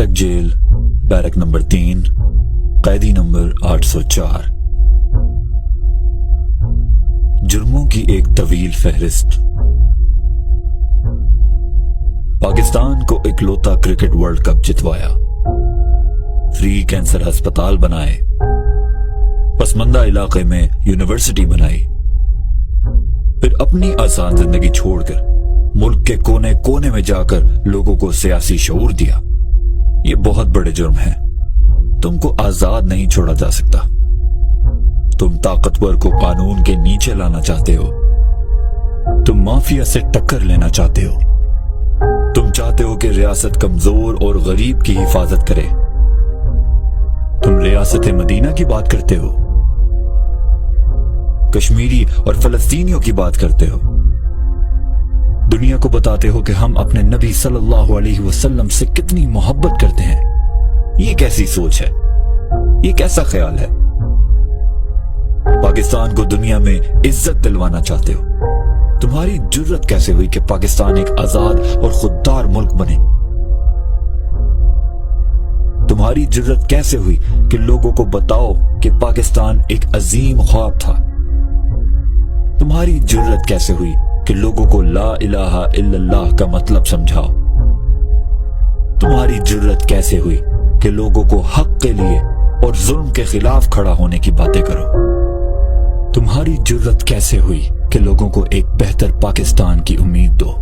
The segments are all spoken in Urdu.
اٹک جیل، بیرک نمبر 3، قیدی نمبر 804۔ جرموں کی ایک طویل فہرست۔ پاکستان کو اکلوتا کرکٹ ورلڈ کپ جتوایا، فری کینسر ہسپتال بنائے، پسماندہ علاقے میں یونیورسٹی بنائی، پھر اپنی آسان زندگی چھوڑ کر ملک کے کونے کونے میں جا کر لوگوں کو سیاسی شعور دیا۔ یہ بہت بڑے جرم ہیں۔ تم کو آزاد نہیں چھوڑا جا سکتا۔ تم طاقتور کو قانون کے نیچے لانا چاہتے ہو۔ تم مافیا سے ٹکر لینا چاہتے ہو۔ تم چاہتے ہو کہ ریاست کمزور اور غریب کی حفاظت کرے۔ تم ریاست مدینہ کی بات کرتے ہو، کشمیری اور فلسطینیوں کی بات کرتے ہو، دنیا کو بتاتے ہو کہ ہم اپنے نبی صلی اللہ علیہ وسلم سے کتنی محبت کرتے ہیں۔ یہ کیسی سوچ ہے؟ یہ کیسا خیال ہے؟ پاکستان کو دنیا میں عزت دلوانا چاہتے ہو۔ تمہاری جرت کیسے ہوئی کہ پاکستان ایک آزاد اور خوددار ملک بنے؟ تمہاری جرت کیسے ہوئی کہ لوگوں کو بتاؤ کہ پاکستان ایک عظیم خواب تھا؟ تمہاری جرت کیسے ہوئی کہ لوگوں کو لا الہ الا اللہ کا مطلب سمجھاؤ؟ تمہاری جرت کیسے ہوئی کہ لوگوں کو حق کے لیے اور ظلم کے خلاف کھڑا ہونے کی باتیں کرو؟ تمہاری جرت کیسے ہوئی کہ لوگوں کو ایک بہتر پاکستان کی امید دو؟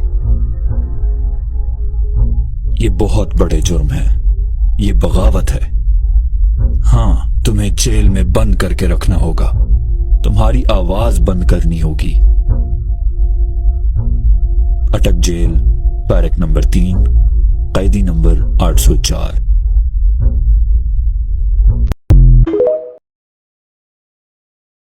یہ بہت بڑے جرم ہیں۔ یہ بغاوت ہے۔ ہاں، تمہیں جیل میں بند کر کے رکھنا ہوگا۔ تمہاری آواز بند کرنی ہوگی۔ اٹک جیل، بیرک نمبر 3، قیدی نمبر 804۔